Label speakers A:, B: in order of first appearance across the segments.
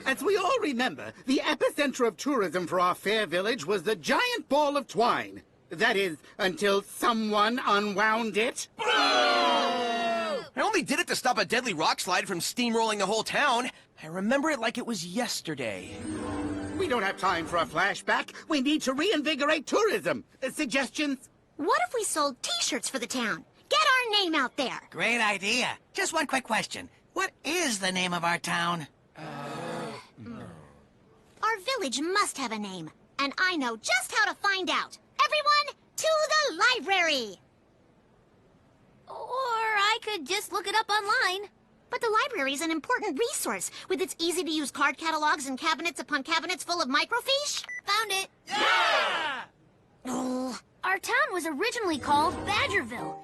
A: As we all remember, the epicenter of tourism for our fair village was the giant ball of twine. That is, until someone unwound it.
B: I only did it to stop a deadly rock slide from steamrolling the whole town. I remember it like it was yesterday.
A: We don't have time for a flashback. We need to reinvigorate tourism. Suggestions?
C: What if we sold T-shirts for the town? Get our name out there.
D: Great idea. Just one quick question. What is the name of our town?
C: Our village must have a name, and I know just how to find out. Everyone, to the library! Or I could just look it up online. But the library is an important resource, with its easy-to-use card catalogs and cabinets upon cabinets full of microfiche. Found it.
E: Yeah!
C: Oh.
F: Our town was originally called Badgerville,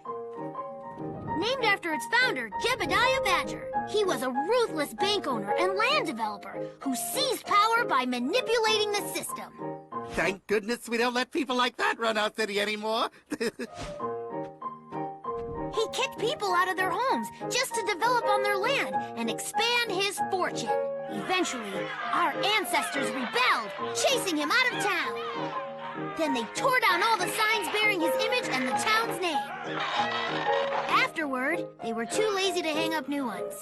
F: named after its founder, Jebediah Badger. He was a ruthless bank owner and land developer who seized power by manipulating the system.
A: Thank goodness we don't let people like that run our city anymore.
F: He kicked people out of their homes just to develop on their land and expand his fortune. Eventually, our ancestors rebelled, chasing him out of town. Then they tore down all the signs bearing his image and the town's name. Afterward, they were too lazy to hang up new ones.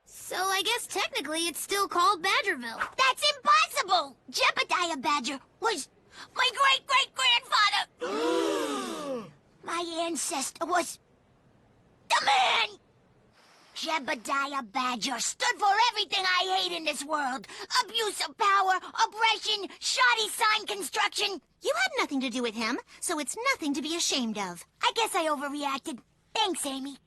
F: So I guess technically it's still called Badgerville.
C: That's impossible! Jebediah Badger was my great-great-grandfather! My ancestor was the man! Jebediah Badger stood for everything I hate in this world. Abuse of power, oppression, shoddy sign construction. You had nothing to do with him, so it's nothing to be ashamed of. I guess I overreacted. Thanks, Amy.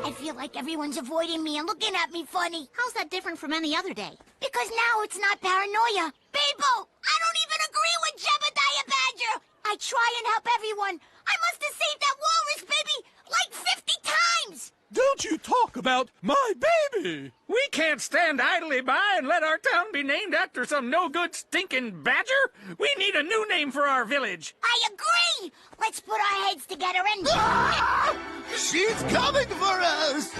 C: I feel like everyone's avoiding me and looking at me funny. How's that different from any other day? Because now it's not paranoia. People, I don't even agree with Jebediah Badger. I try and help everyone. I must have saved that walrus baby like 50 times.
E: Don't you talk about my baby! We can't stand idly by and let our town be named after some no-good stinking badger. We need a new name for our village.
C: I agree. Let's put our heads together and...
A: She's coming for us!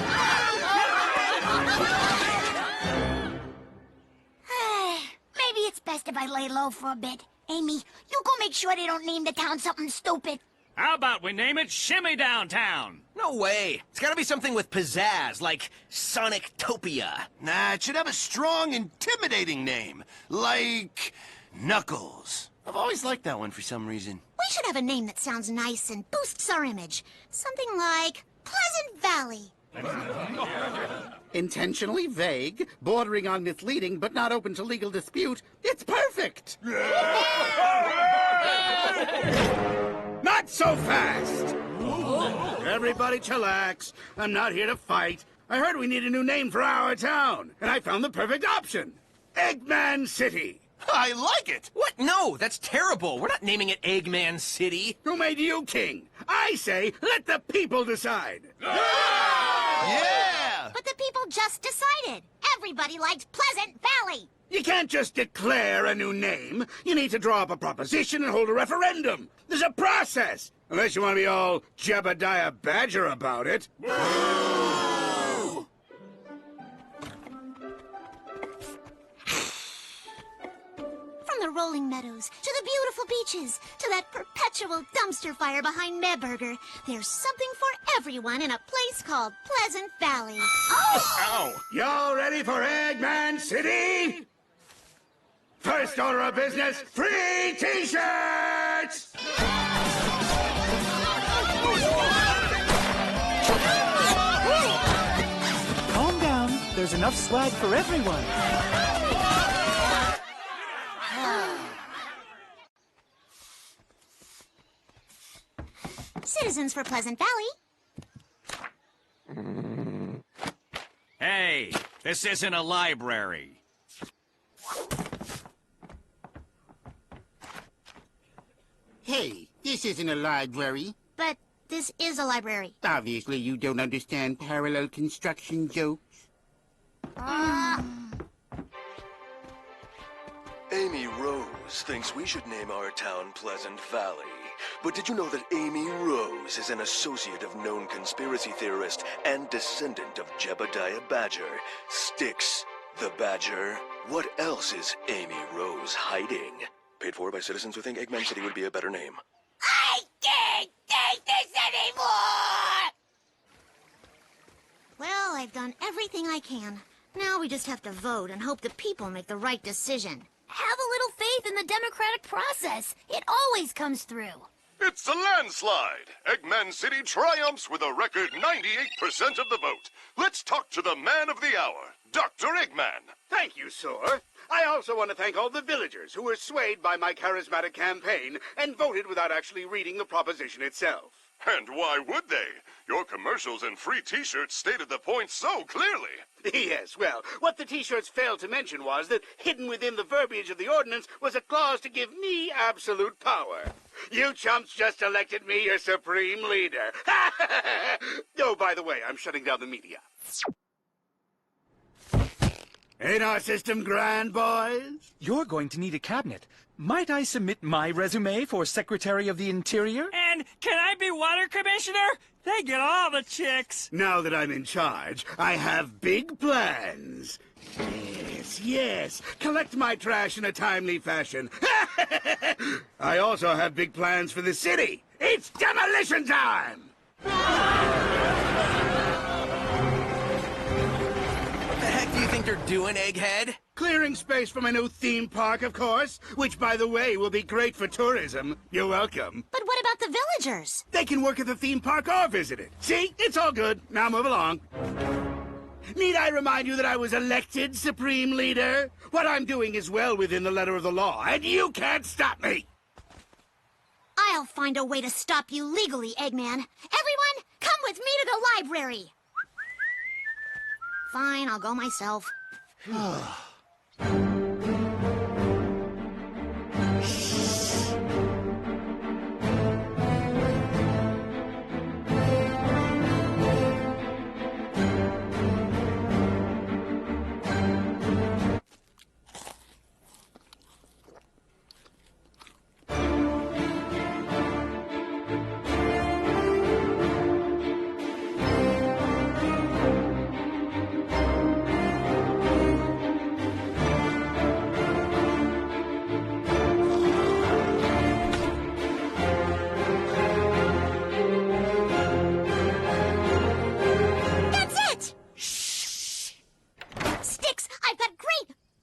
C: Maybe it's best if I lay low for a bit. Amy, you go make sure they don't name the town something stupid.
E: How about we name it Shimmy Downtown?
B: No way. It's gotta be something with pizzazz, like Sonic-topia.
G: Nah, it should have a strong, intimidating name. Like... Knuckles. I've always liked that one for some reason.
C: We should have a name that sounds nice and boosts our image. Something like Pleasant Valley.
A: Intentionally vague, bordering on misleading, but not open to legal dispute. It's perfect! Not so fast! Everybody chillax. I'm not here to fight. I heard we need a new name for our town, and I found the perfect option. Eggman City.
G: I like it!
B: What? No, that's terrible. We're not naming it Eggman City.
A: Who made you king? I say, let the people decide.
G: Yeah!
C: But the people just decided. Everybody liked Pleasant Valley.
A: You can't just declare a new name. You need to draw up a proposition and hold a referendum. There's a process. Unless you want to be all Jebediah Badger about it.
C: From the rolling meadows, to the beautiful beaches, to that perpetual dumpster fire behind Meburger, there's something for everyone in a place called Pleasant Valley.
A: Ow! Y'all ready for Eggman City? First order of business, free T-shirts!
H: Calm down. There's enough swag for everyone.
C: Citizens for Pleasant Valley.
E: Hey, this isn't a library.
A: Hey, this isn't a library.
C: But this is a library.
A: Obviously, you don't understand parallel construction jokes.
G: Amy Rose.
I: Rose thinks we should name our town Pleasant Valley. But did you know that Amy Rose is an associate of known conspiracy theorist and descendant of Jebediah Badger, Styx the Badger? What else is Amy Rose hiding? Paid for by citizens who think Eggman City would be a better name.
C: I can't take this anymore!
F: Well, I've done everything I can. Now we just have to vote and hope the people make the right decision. Have a little faith in the democratic process. It always comes through.
J: It's a landslide! Eggman City triumphs with a record 98% of the vote. Let's talk to the man of the hour, Dr. Eggman.
A: Thank you, sir. I also want to thank all the villagers who were swayed by my charismatic campaign and voted without actually reading the proposition itself.
J: And why would they? Your commercials and free t-shirts stated the point so clearly.
A: Yes, well, what the T-shirts failed to mention was that hidden within the verbiage of the ordinance was a clause to give me absolute power. You chumps just elected me your supreme leader. Oh, by the way, I'm shutting down the media. Ain't our system grand, boys?
E: You're going to need a cabinet. Might I submit my resume for Secretary of the Interior?
K: And can I be water commissioner? They get all the chicks.
A: Now that I'm in charge, I have big plans. Yes. Collect my trash in a timely fashion. I also have big plans for the city. It's demolition time!
B: What the heck do you think they're doing, Egghead?
A: Clearing space for my new theme park, of course, which, by the way, will be great for tourism. You're welcome.
F: But what about the villagers?
A: They can work at the theme park or visit it. See? It's all good. Now move along. Need I remind you that I was elected Supreme Leader? What I'm doing is well within the letter of the law, and you can't stop me!
F: I'll find a way to stop you legally, Eggman. Everyone, come with me to the library. Fine, I'll go myself.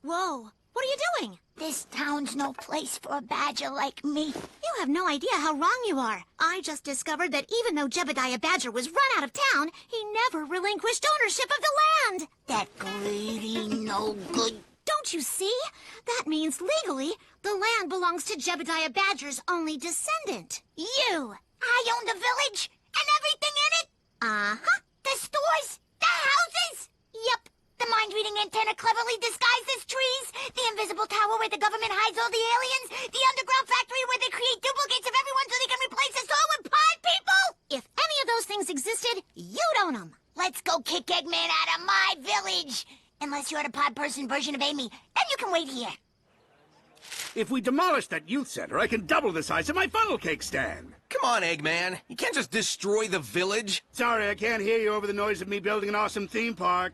F: Whoa, what are you doing?
C: This town's no place for a badger like me.
F: You have no idea how wrong you are. I just discovered that even though Jebediah Badger was run out of town, he never relinquished ownership of the land.
C: That greedy, no good.
F: Don't you see? That means legally, the land belongs to Jebediah Badger's only descendant. You.
C: I own the village and everything in it.
F: Uh-huh.
C: The stores, the houses.
F: Yep.
C: The mind-reading antenna cleverly disguised as trees, the invisible tower where the government hides all the aliens, the underground factory where they create duplicates of everyone so they can replace us all with pod people!
F: If any of those things existed, you'd own them.
C: Let's go kick Eggman out of my village! Unless you're the pod person version of Amy, then you can wait here.
A: If we demolish that youth center, I can double the size of my funnel cake stand.
B: Come on, Eggman. You can't just destroy the village.
A: Sorry, I can't hear you over the noise of me building an awesome theme park.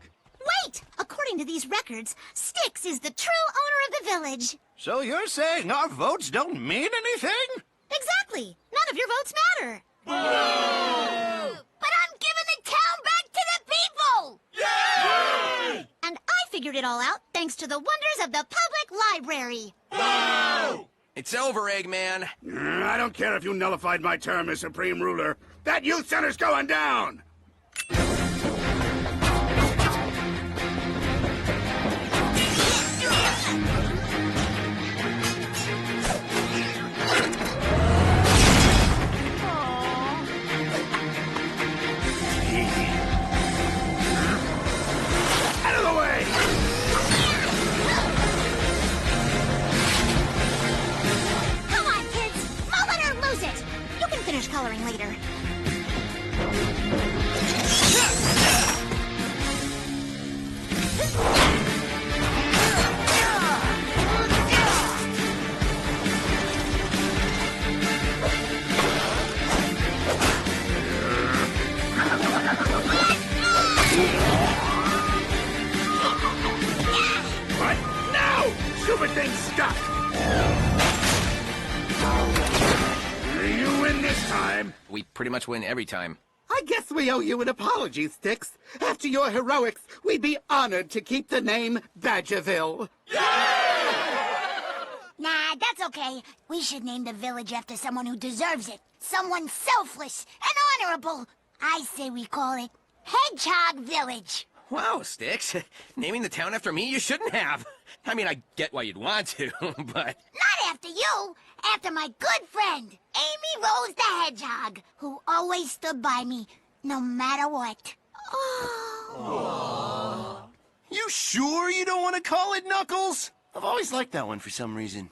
F: Wait! According to these records, Styx is the true owner of the village.
G: So you're saying our votes don't mean anything?
F: Exactly. None of your votes matter.
C: But I'm giving the town back to the people!
F: Yay! And I figured it all out thanks to the wonders of the public library.
B: It's over, Eggman.
A: I don't care if you nullified my term as Supreme Ruler. That youth center's going down! Out of the way!
F: Come on, kids! Mull it or lose it! You can finish coloring later.
A: stupid thing stuck! You win this time!
B: We pretty much win every time.
A: I guess we owe you an apology, Sticks. After your heroics, we'd be honored to keep the name Badgerville.
C: Nah, that's okay. We should name the village after someone who deserves it. Someone selfless and honorable. I say we call it Hedgehog Village.
B: Wow, Sticks. Naming the town after me, you shouldn't have. I mean, I get why you'd want to, but...
C: Not after you. After my good friend, Amy Rose the Hedgehog, who always stood by me, no matter what.
G: You sure you don't want to call it Knuckles? I've always liked that one for some reason.